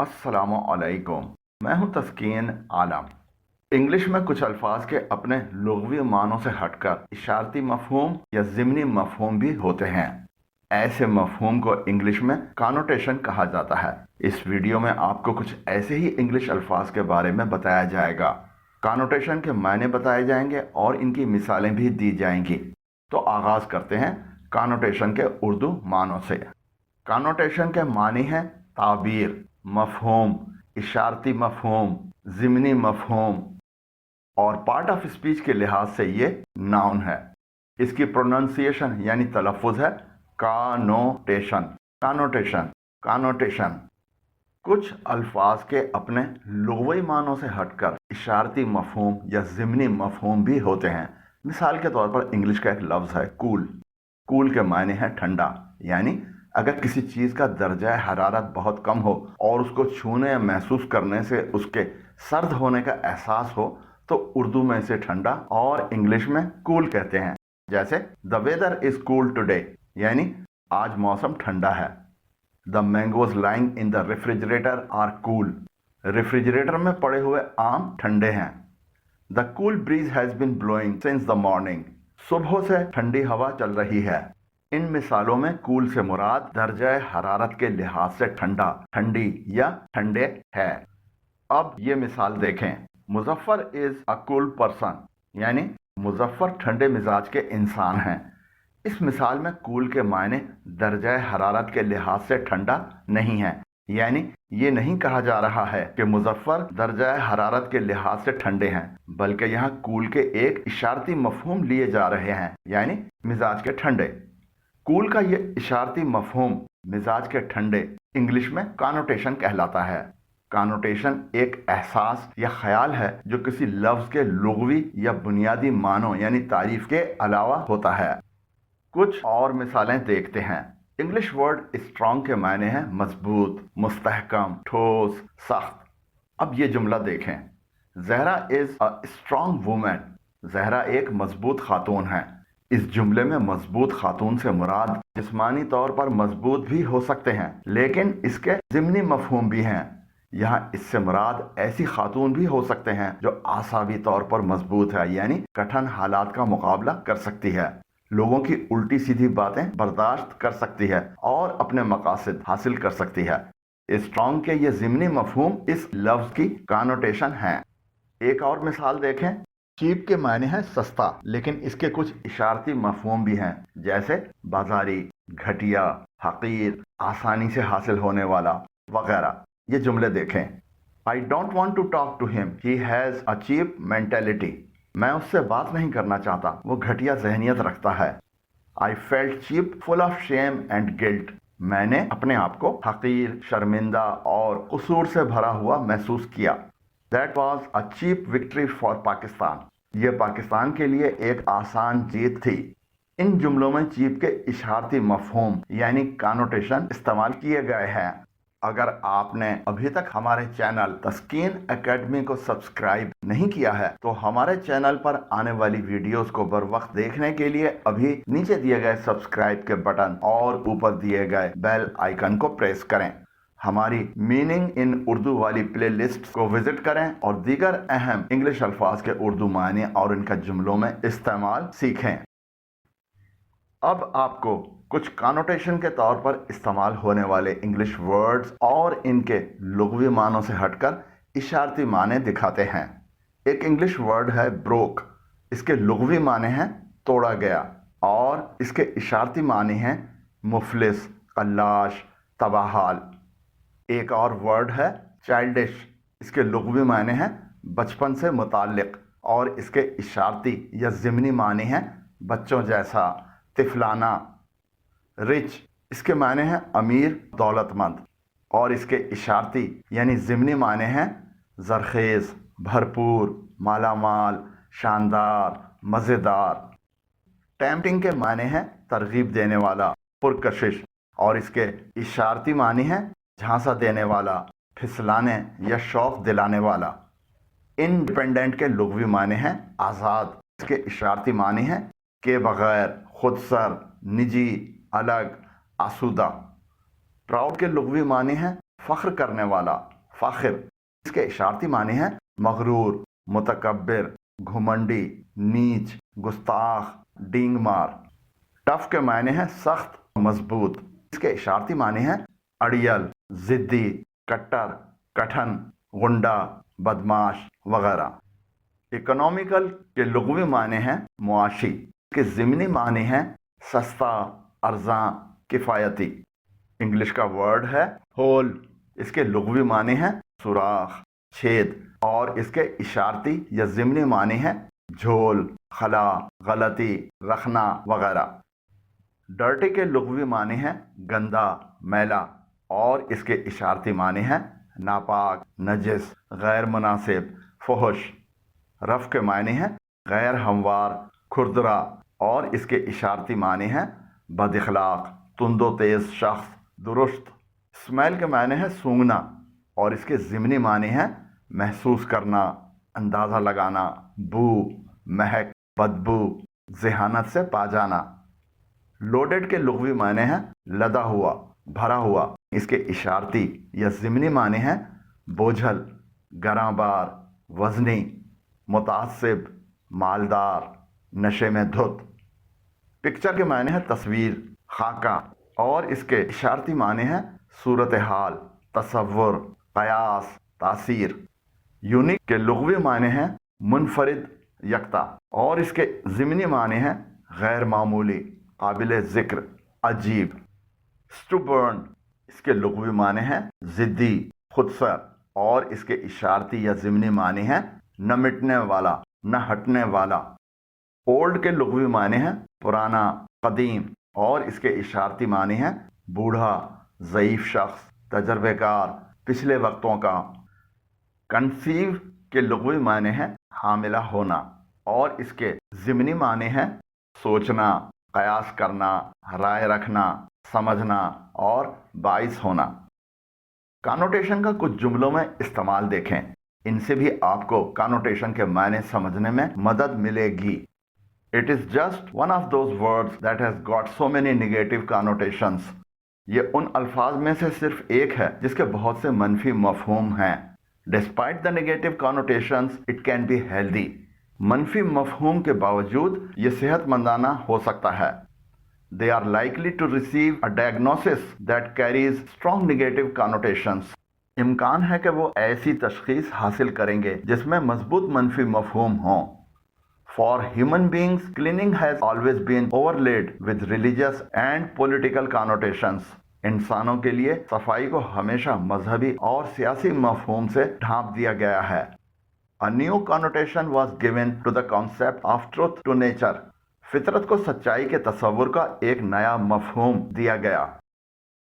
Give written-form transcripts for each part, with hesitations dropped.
अस्सलामु अलैकुम। मैं हूं तस्कीन आलम। इंग्लिश में कुछ अल्फाज के अपने लुग़वी मानों से हटकर इशारती मफ़हूम या ज़िमनी मफ़हूम भी होते हैं। ऐसे मफ़हूम को इंग्लिश में कॉनोटेशन कहा जाता है। इस वीडियो में आपको कुछ ऐसे ही इंग्लिश अल्फाज के बारे में बताया जाएगा। कॉनोटेशन के मायने बताए जाएंगे और इनकी मिसालें भी दी जाएंगी। तो आगाज़ करते हैं कॉनोटेशन के उर्दू मानों से। कॉनोटेशन के मानी हैं ताबीर, मफ़हूम, इशारती मफ़हूम, ज़िमनी मफ़हूम, और पार्ट ऑफ स्पीच के लिहाज से ये नाउन है। इसकी प्रोनाउंसिएशन यानी तलफ़ुज़ है कानोटेशन, कानोटेशन, कानोटेशन। कुछ अल्फाज के अपने लुग़वी मानों से हटकर इशारती मफ़हूम या ज़िमनी मफ़हूम भी होते हैं। मिसाल के तौर पर इंग्लिश का एक लफ्ज़ है कूल। कूल के मायने हैं ठंडा, यानी अगर किसी चीज़ का दर्जा हरारत बहुत कम हो और उसको छूने या महसूस करने से उसके सर्द होने का एहसास हो तो उर्दू में इसे ठंडा और इंग्लिश में कूल कहते हैं। जैसे the weather is cool today, यानी आज मौसम ठंडा है। The mangoes lying in the refrigerator are cool, refrigerator में पड़े हुए आम ठंडे हैं। The cool breeze has been blowing since the morning, सुबह से ठंडी हवा चल रही है। इन मिसालों में कूल से मुराद दर्जा हरारत के लिहाज से ठंडा, ठंडी या ठंडे है। अब ये मिसाल देखें, Muzaffar is a cool person, यानी मुजफ्फर ठंडे मिजाज के इंसान हैं। इस मिसाल में कूल के मायने दर्जा हरारत के लिहाज से ठंडा नहीं है, यानी ये नहीं कहा जा रहा है कि मुजफ्फर दर्जा हरारत के लिहाज से ठंडे हैं, बल्कि यहाँ कूल के एक इशारती मफहूम लिए जा रहे हैं, यानी मिजाज के ठंडे। कूल का ये इशारती मफहूम मिजाज के ठंडे इंग्लिश में कॉनोटेशन कहलाता है। कॉनोटेशन एक एहसास या ख्याल है जो किसी लफ्ज के लुग़वी या बुनियादी मानों यानी तारीफ के अलावा होता है। कुछ और मिसालें देखते हैं। इंग्लिश वर्ड स्ट्रॉन्ग के मायने हैं मजबूत, मुस्तहकम, ठोस, सख्त। अब ये जुमला देखें, Zahra is a strong women, Zahra एक मजबूत खातून है। इस जुमले में मजबूत खातून से मुराद जिस्मानी तौर पर मजबूत भी हो सकते हैं, लेकिन इसके ज़िमनी मफहूम भी हैं। यहाँ इससे मुराद ऐसी खातून भी हो सकते हैं जो आसाबी तौर पर मजबूत है, यानी कठिन हालात का मुकाबला कर सकती है, लोगों की उल्टी सीधी बातें बर्दाश्त कर सकती है और अपने मकासद हासिल कर सकती है। स्ट्रॉन्ग के ये ज़िमनी मफहूम इस लफ्ज़ की कॉनोटेशन हैं। एक और मिसाल देखें, चीप के मायने हैं सस्ता, लेकिन इसके कुछ इशारती मफहूम भी हैं, जैसे बाजारी, घटिया, हकीर, आसानी से हासिल होने वाला वगैरह। ये जुमले देखें, I don't want to talk to him, he has a cheap mentality, मैं उससे बात नहीं करना चाहता, वो घटिया जहनियत रखता है। I felt cheap full of shame and guilt, मैंने अपने आप को हकीर, शर्मिंदा और कसूर से भरा हुआ महसूस किया। That was a cheap victory for Pakistan, ये पाकिस्तान के लिए एक आसान जीत थी। इन जुमलों में चीप के इशारती मफहूम यानी कॉनोटेशन इस्तेमाल किए गए हैं। अगर आपने अभी तक हमारे चैनल तस्कीन एकेडमी को सब्सक्राइब नहीं किया है तो हमारे चैनल पर आने वाली वीडियोस को बर वक्त देखने के लिए अभी नीचे दिए गए सब्सक्राइब के बटन और ऊपर दिए गए बेल आइकन को प्रेस करें। हमारी मीनिंग इन उर्दू वाली प्ले लिस्ट को विजिट करें और दीगर अहम इंग्लिश अल्फाज के उर्दू मायने और इनका जुमलों में इस्तेमाल सीखें। अब आपको कुछ कॉनोटेशन के तौर पर इस्तेमाल होने वाले इंग्लिश वर्ड्स और इनके लुग़वी मानों से हटकर इशारती माने दिखाते हैं। एक इंग्लिश वर्ड है ब्रोक, इसके लुग़वी माने हैं तोड़ा गया और इसके इशारती माने हैं मुफलिस, कल्लाश, तबाहाल। एक और वर्ड है चाइल्डिश, इसके लुग़वी माने हैं बचपन से मुताल्लिक और इसके इशारती या ज़िमनी माने हैं बच्चों जैसा, तिफलाना। रिच, इसके माने हैं अमीर, दौलतमंद और इसके इशारती यानी ज़िमनी माने हैं ज़रखेज़, भरपूर, मालामाल, शानदार, मज़ेदार। टेम्पटिंग के माने हैं तरगीब देने वाला, पुरकशिश और इसके इशारती माने हैं झांसा देने वाला, फिसलाने या शौक दिलाने वाला। इंडिपेंडेंट के लुग़वी माने हैं आज़ाद, इसके इशारती माने हैं के बगैर, खुदसर, निजी, अलग, आसूदा। प्राउड के लुग़वी माने हैं فخر کرنے والا، فاخر۔ اس کے اشارتی معنی ہیں مغرور، متکبر، گھمنڈی، نیچ، گستاخ، ڈینگ مار۔ ٹف کے معنی ہیں سخت، مضبوط۔ اس کے اشارتی معنی ہیں اڑیل، ضدی، کٹر، کٹھن، غنڈہ، بدماش وغیرہ۔ اکنامیکل کے لغوی معنی ہیں معاشی۔ اس کے ضمنی معنی ہیں سستا، ارزاں، کفایتی۔ انگلش کا ورڈ ہے ہول۔ اس کے لغوی معنی ہیں سوراخ، چھید، اور اس کے اشارتی یا ضمنی معنی ہیں جھول، خلا، غلطی، رکھنا وغیرہ۔ ڈرٹی کے لغوی معنی ہیں گندا، میلا، اور اس کے اشارتی معنی ہیں ناپاک، نجس، غیر مناسب، فحش۔ رف کے معنی ہیں غیر ہموار، کھردرا، اور اس کے اشارتی معنی ہیں بد اخلاق، تند و تیز شخص، درست۔ اسمیل کے معنی ہے سونگھنا، اور اس کے ضمنی معنی ہیں محسوس کرنا، اندازہ لگانا، بو، مہک، بدبو، ذہانت سے پا جانا۔ لوڈڈ کے لغوی معنی ہیں لدا ہوا، بھرا ہوا۔ اس کے اشارتی یا ضمنی معنی ہیں بوجھل، گراں بار، وزنی، متعصب، مالدار، نشے میں دھت۔ پکچر کے معنی ہے تصویر، خاکہ، اور اس کے اشارتی معنی ہیں صورتحال، تصور، قیاس، تاثیر۔ یونیک کے لغوی معنی ہیں منفرد، یکتا، اور اس کے ضمنی معنی ہیں غیر معمولی، قابل ذکر، عجیب۔ اسٹوبرن، اس کے لغوی معنی ہیں ضدی، خودسر، اور اس کے اشارتی یا ضمنی معنی ہیں نہ مٹنے والا، نہ ہٹنے والا۔ اولڈ کے لغوی معنی ہیں پرانا، قدیم، اور اس کے اشارتی معنی ہیں بوڑھا، ضعیف شخص، تجربے کار، پچھلے وقتوں کا۔ کنسیو کے لغوی معنی ہیں حاملہ ہونا، اور اس کے ضمنی معنی ہیں سوچنا، قیاس کرنا، رائے رکھنا، سمجھنا، اور باعث ہونا۔ کانوٹیشن کا کچھ جملوں میں استعمال دیکھیں، ان سے بھی آپ کو کانوٹیشن کے معنی سمجھنے میں مدد ملے گی۔ It is just one of those words that has got so many negative connotations. یہ ان الفاظ میں سے صرف ایک ہے جس کے بہت سے منفی مفہوم ہیں۔ Despite the negative connotations, it can be healthy. منفی مفہوم کے باوجود یہ صحت مندانہ ہو سکتا ہے۔ They are likely to receive a diagnosis that carries strong negative connotations. امکان ہے کہ وہ ایسی تشخیص حاصل کریں گے جس میں مضبوط منفی مفہوم ہوں۔ For human beings, cleaning has always been overlaid with religious and political connotations. انسانوں کے لیے صفائی کو ہمیشہ مذہبی اور سیاسی مفہوم سے ڈھانپ دیا گیا ہے۔ A new connotation was given to the concept of truth to nature. فطرت کو سچائی کے تصور کا ایک نیا مفہوم دیا گیا۔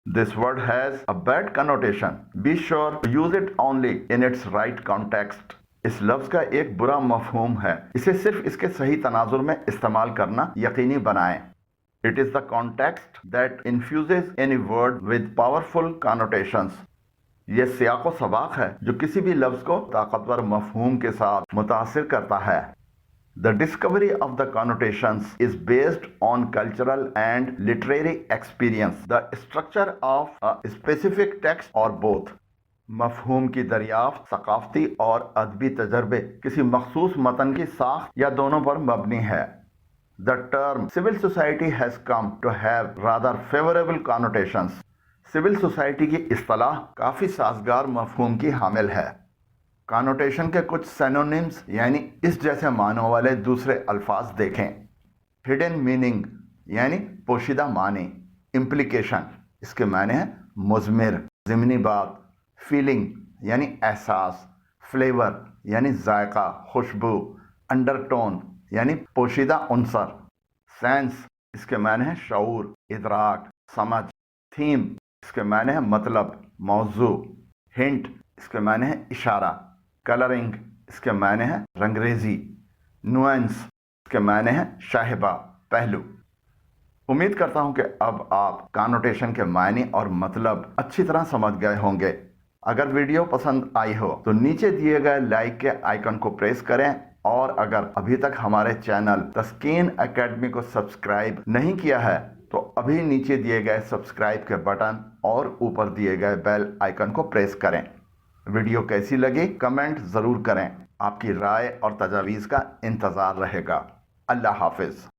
This word has a bad connotation. Be sure to use it only in its right context. اس لفظ کا ایک برا مفہوم ہے، اسے صرف اس کے صحیح تناظر میں استعمال کرنا یقینی بنائیں۔ It is the context that infuses any word with powerful connotations. یہ سیاق و سباق ہے جو کسی بھی لفظ کو طاقتور مفہوم کے ساتھ متاثر کرتا ہے۔ The discovery of the connotations is based on cultural and literary experience, the structure of a specific text or both. مفہوم کی دریافت ثقافتی اور ادبی تجربے، کسی مخصوص متن کی ساخت یا دونوں پر مبنی ہے۔ The term civil society has come to have rather favorable connotations. Civil society کی اصطلاح کافی سازگار مفہوم کی حامل ہے۔ کانوٹیشن کے کچھ سینونیمز یعنی اس جیسے معنوں والے دوسرے الفاظ دیکھیں۔ ہڈن میننگ یعنی پوشیدہ معنی۔ امپلیکیشن، اس کے معنی ہیں مضمر، ضمنی بات۔ فیلنگ یعنی احساس۔ فلیور یعنی ذائقہ، خوشبو۔ انڈر ٹون یعنی پوشیدہ عنصر۔ سینس، اس کے معنی ہیں شعور، ادراک، سمجھ۔ تھیم، اس کے معنی ہیں مطلب، موضوع۔ ہنٹ، اس کے معنی ہیں اشارہ۔ کلرنگ، اس کے معنی ہیں رنگریزی۔ نوئنس، اس کے معنی ہیں شائبہ، پہلو۔ امید کرتا ہوں کہ اب آپ کانوٹیشن کے معنی اور مطلب اچھی طرح سمجھ گئے ہوں گے۔ اگر ویڈیو پسند آئی ہو تو نیچے دیے گئے لائک کے آئیکن کو پریس کریں، اور اگر ابھی تک ہمارے چینل تسکین اکیڈمی کو سبسکرائب نہیں کیا ہے تو ابھی نیچے دیے گئے سبسکرائب کے بٹن اور اوپر دیے گئے بیل آئیکن کو پریس کریں۔ ویڈیو کیسی لگی کمنٹ ضرور کریں۔ آپ کی رائے اور تجاویز کا انتظار رہے گا۔ اللہ حافظ۔